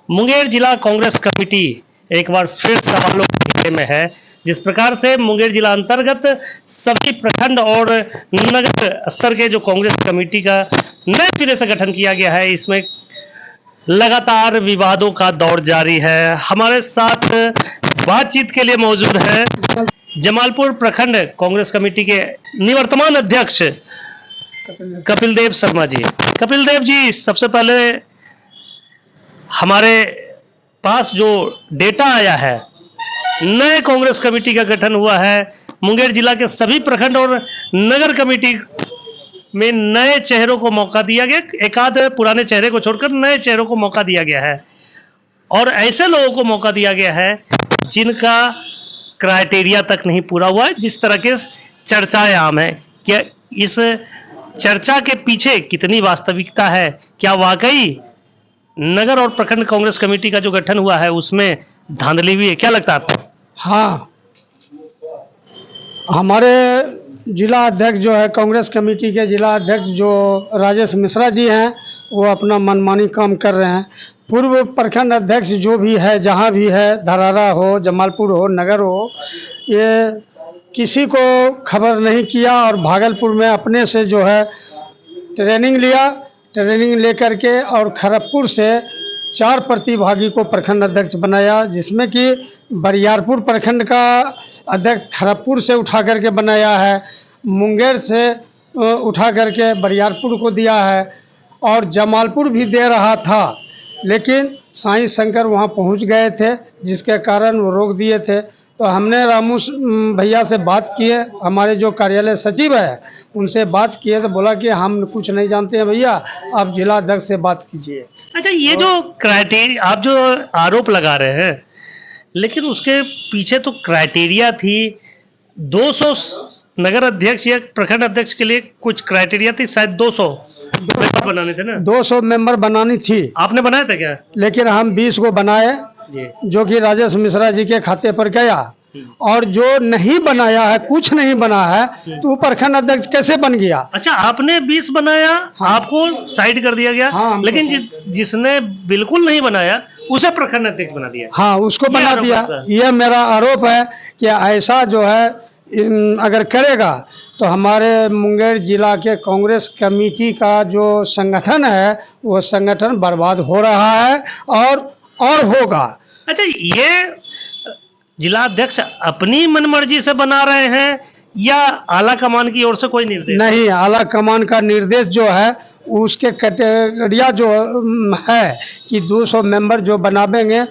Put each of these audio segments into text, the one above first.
मुंगेर जिला कांग्रेस कमेटी एक बार फिर सवालों के घेरे में है। जिस प्रकार से मुंगेर जिला अंतर्गत सभी प्रखंड और नगर स्तर के जो कांग्रेस कमेटी का नए सिरे से गठन किया गया है, इसमें लगातार विवादों का दौर जारी है। हमारे साथ बातचीत के लिए मौजूद है जमालपुर प्रखंड कांग्रेस कमेटी के निवर्तमान अध्यक्ष कपिल देव शर्मा जी। कपिल देव जी, सबसे पहले हमारे पास जो डेटा आया है, नए कांग्रेस कमेटी का गठन हुआ है। मुंगेर जिला के सभी प्रखंड और नगर कमेटी में नए चेहरों को मौका दिया गया। एक आध पुराने चेहरे को छोड़कर नए चेहरों को मौका दिया गया है और ऐसे लोगों को मौका दिया गया है जिनका क्राइटेरिया तक नहीं पूरा हुआ है। जिस तरह के चर्चाएं आम है, क्या इस चर्चा के पीछे कितनी वास्तविकता है? क्या वाकई नगर और प्रखंड कांग्रेस कमेटी का जो गठन हुआ है उसमें धांधली हुई है? क्या लगता है आपको? हाँ, हमारे जिला अध्यक्ष जो है कांग्रेस कमेटी के जिला अध्यक्ष जो राजेश मिश्रा जी हैं, वो अपना मनमानी काम कर रहे हैं। पूर्व प्रखंड अध्यक्ष जो भी है, जहाँ भी है, धरारा हो, जमालपुर हो, नगर हो, ये किसी को खबर नहीं किया और भागलपुर में अपने से जो है ट्रेनिंग लिया। ट्रेनिंग लेकर के और खड़गपुर से 4 प्रतिभागी को प्रखंड अध्यक्ष बनाया, जिसमें कि बरियारपुर प्रखंड का अध्यक्ष खड़गपुर से उठा करके बनाया है, मुंगेर से उठा करके बरियारपुर को दिया है और जमालपुर भी दे रहा था, लेकिन साईं शंकर वहाँ पहुँच गए थे, जिसके कारण वो रोक दिए थे। तो हमने रामू भैया से बात किए, हमारे जो कार्यालय सचिव है उनसे बात किए, तो बोला कि हम कुछ नहीं जानते हैं भैया, आप जिला अध्यक्ष से बात कीजिए। अच्छा, ये जो क्राइटेरिया आप जो आरोप लगा रहे हैं, लेकिन उसके पीछे तो क्राइटेरिया थी 200 नगर अध्यक्ष या प्रखंड अध्यक्ष के लिए कुछ क्राइटेरिया थी, शायद 200 मेंबर बनाने थे ना? 200 मेंबर बनानी थी। आपने बनाया था क्या? लेकिन हम 20 को बनाए, जो कि राजेश मिश्रा जी के खाते पर गया। और जो नहीं बनाया है, कुछ नहीं बना है, तो प्रखंड अध्यक्ष कैसे बन गया? अच्छा, आपने 20 बनाया, हाँ। आपको साइड कर दिया गया। हाँ, लेकिन जिसने बिल्कुल नहीं बनाया उसे प्रखंड अध्यक्ष बना दिया। हाँ, उसको बना दिया। यह मेरा आरोप है कि ऐसा जो है अगर करेगा तो हमारे मुंगेर जिला के कांग्रेस कमेटी का जो संगठन है, वो संगठन बर्बाद हो रहा है और होगा। अच्छा, ये जिला अध्यक्ष अपनी मनमर्जी से बना रहे हैं या आला कमान की ओर से कोई निर्देश? नहीं, आला कमान का निर्देश जो है, उसके कैटेगरिया जो है कि 200 मेंबर जो बनावेंगे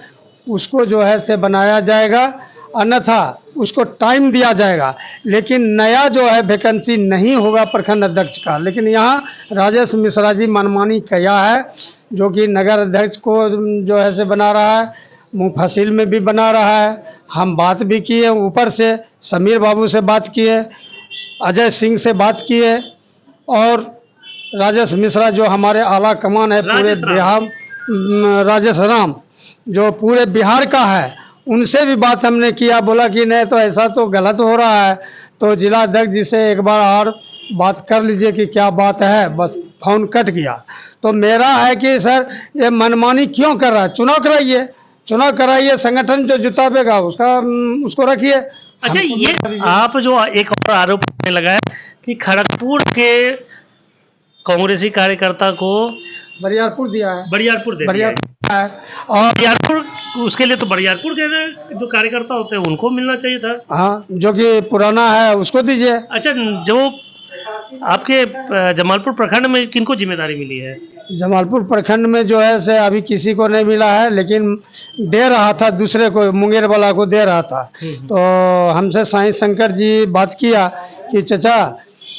उसको जो है से बनाया जाएगा, अन्यथा उसको टाइम दिया जाएगा। लेकिन नया जो है वैकेंसी नहीं होगा प्रखंड अध्यक्ष का। लेकिन यहाँ राजेश मिश्रा जी मनमानी किया है, जो कि नगर अध्यक्ष को जो है से बना रहा है, मुफसिल में भी बना रहा है। हम बात भी किए, ऊपर से समीर बाबू से बात किए, अजय सिंह से बात किए, और राजेश मिश्रा जो हमारे आला कमान है पूरे बिहार, राजेश राम जो पूरे बिहार का है, उनसे भी बात हमने किया। बोला कि नहीं, तो ऐसा तो गलत हो रहा है, तो जिला अध्यक्ष जी से एक बार और बात कर लीजिए कि क्या बात है। बस फोन कट गया। तो मेरा है कि सर, ये मनमानी क्यों कर रहा है? चुनाव कराइए, संगठन जो जितावेगा उसको रखिए। अच्छा, ये आप जो एक और आरोप लगाया कि खड़गपुर के कांग्रेसी कार्यकर्ता को बरियारपुर दिया है, बरियारपुर है, और बरियारपुर, उसके लिए तो बरियारपुर के जो कार्यकर्ता होते हैं उनको मिलना चाहिए था। हाँ, जो कि पुराना है उसको दीजिए। अच्छा, जो आपके जमालपुर प्रखंड में किनको जिम्मेदारी मिली है? जमालपुर प्रखंड में जो है से अभी किसी को नहीं मिला है, लेकिन दे रहा था दूसरे को, मुंगेर वाला को दे रहा था। तो हमसे साईं शंकर जी बात किया कि चाचा,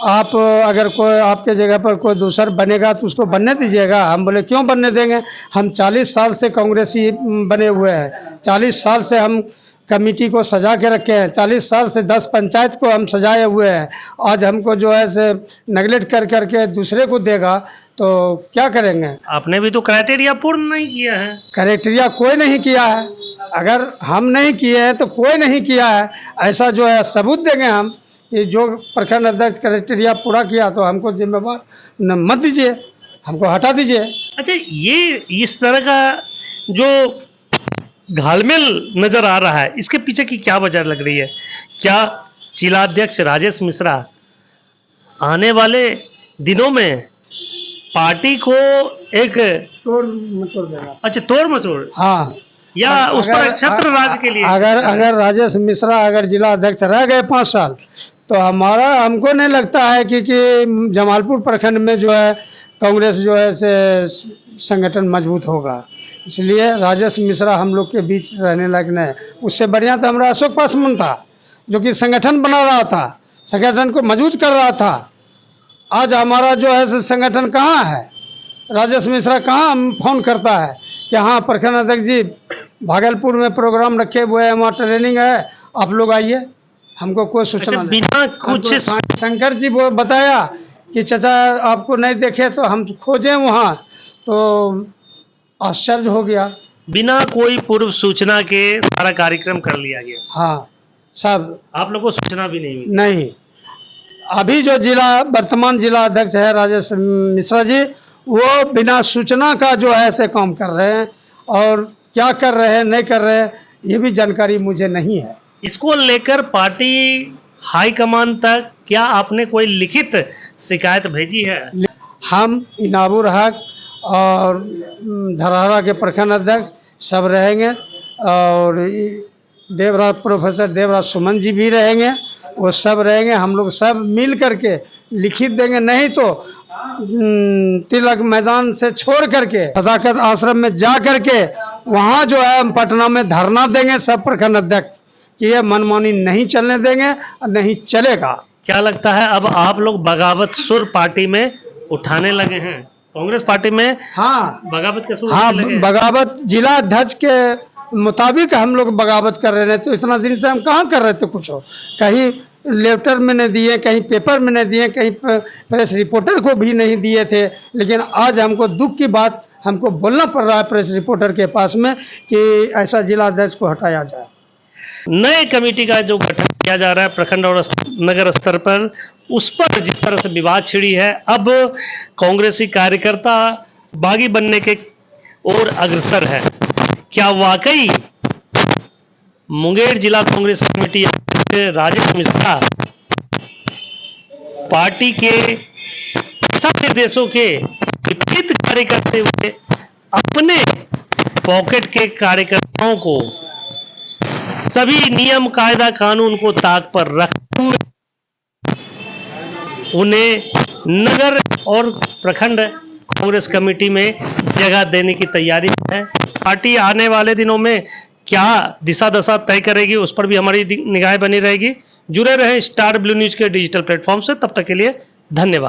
आप अगर कोई आपके जगह पर कोई दूसरा बनेगा तो उसको बनने दीजिएगा। हम बोले क्यों बनने देंगे, हम 40 साल से कांग्रेसी बने हुए हैं, 40 साल से हम कमेटी को सजा के रखे हैं, 40 साल से 10 पंचायत को हम सजाए हुए हैं। आज हमको जो है से नेगलेक्ट कर करके दूसरे को देगा तो क्या करेंगे? आपने भी तो क्राइटेरिया पूर्ण नहीं किया है। क्राइटेरिया कोई नहीं किया है। अगर हम नहीं किए हैं तो कोई नहीं किया है, ऐसा जो है सबूत देंगे हम कि जो प्रखंड अध्यक्ष क्राइटेरिया पूरा किया तो हमको जिम्मेवार मत दीजिए, हमको हटा दीजिए। अच्छा, ये इस तरह का जो घालमेल नजर आ रहा है, इसके पीछे की क्या वजह लग रही है? क्या जिलाध्यक्ष राजेश मिश्रा आने वाले दिनों में पार्टी को एक तोड़ मचोड़ देगा। अच्छा तोड़ मचोड़ हाँ, या उस पर एक छत्र राज के लिए अगर राजेश मिश्रा अगर जिला अध्यक्ष रह गए 5 साल, तो हमको नहीं लगता है कि जमालपुर प्रखंड में जो है कांग्रेस जो है से संगठन मजबूत होगा। इसलिए राजेश मिश्रा हम लोग के बीच रहने लायक नहीं है। उससे बढ़िया तो हमारा अशोक पासवान था, जो कि संगठन बना रहा था, संगठन को मजबूत कर रहा था। आज हमारा जो है से संगठन कहाँ है? राजेश मिश्रा कहाँ फोन करता है कि हाँ प्रखंड अध्यक्ष जी भागलपुर में प्रोग्राम रखे हुए हैं, वहाँ ट्रेनिंग है, आप लोग आइए। हमको कोई सूचना नहीं। बिना कुछ शंकर जी वो बताया कि चाचा आपको नहीं देखे तो हम खोजें वहाँ, तो आश्चर्य हो गया। बिना कोई पूर्व सूचना के सारा कार्यक्रम कर लिया गया। हाँ, सब आप लोगों को सूचना भी नहीं मिली? नहीं। अभी जो वर्तमान जिला अध्यक्ष है राजेश मिश्रा जी, वो बिना सूचना का जो है ऐसे काम कर रहे हैं, और क्या कर रहे हैं नहीं कर रहे हैं ये भी जानकारी मुझे नहीं है। इसको लेकर पार्टी हाईकमान तक क्या आपने कोई लिखित शिकायत भेजी है? हम इनाबुर हक और धरहरा के प्रखंड अध्यक्ष सब रहेंगे, और देवराज प्रोफेसर देवराज सुमन जी भी रहेंगे, वो सब रहेंगे। हम लोग सब मिल करके लिखित देंगे, नहीं तो तिलक मैदान से छोड़ करके सदाकत आश्रम में जा करके वहाँ जो है हम पटना में धरना देंगे सब प्रखंड अध्यक्ष कि ये मनमानी नहीं चलने देंगे और नहीं चलेगा। क्या लगता है अब आप लोग बगावत सुर पार्टी में उठाने लगे हैं? कांग्रेस पार्टी में हाँ, बगावत के सुर हाँ, उठाने लगे हैं? बगावत जिला अध्यक्ष के मुताबिक हम लोग बगावत कर रहे थे। तो इतना दिन से हम कहाँ कर रहे थे कुछ, कहीं लेटर में नहीं दिए, कहीं पेपर में नहीं दिए, कहीं प्रेस रिपोर्टर को भी नहीं दिए थे। लेकिन आज हमको दुख की बात हमको बोलना पड़ रहा है प्रेस रिपोर्टर के पास में कि ऐसा जिला अध्यक्ष को हटाया जाए। नए कमेटी का जो गठन किया जा रहा है प्रखंड और नगर स्तर पर, उस पर जिस तरह से विवाद छिड़ी है, अब कांग्रेसी कार्यकर्ता बागी बनने के ओर अग्रसर है। क्या वाकई मुंगेर जिला कांग्रेस कमेटी राजेश मिश्रा पार्टी के सब निर्देशों के विपरीत कार्य करते हुए अपने पॉकेट के कार्यकर्ताओं को सभी नियम कायदा कानून को ताक पर रखते हुए उन्हें नगर और प्रखंड कांग्रेस कमेटी में जगह देने की तैयारी है? पार्टी आने वाले दिनों में क्या दिशा दशा तय करेगी, उस पर भी हमारी निगाह बनी रहेगी। जुड़े रहें स्टार ब्लू न्यूज के डिजिटल प्लेटफॉर्म से। तब तक के लिए धन्यवाद।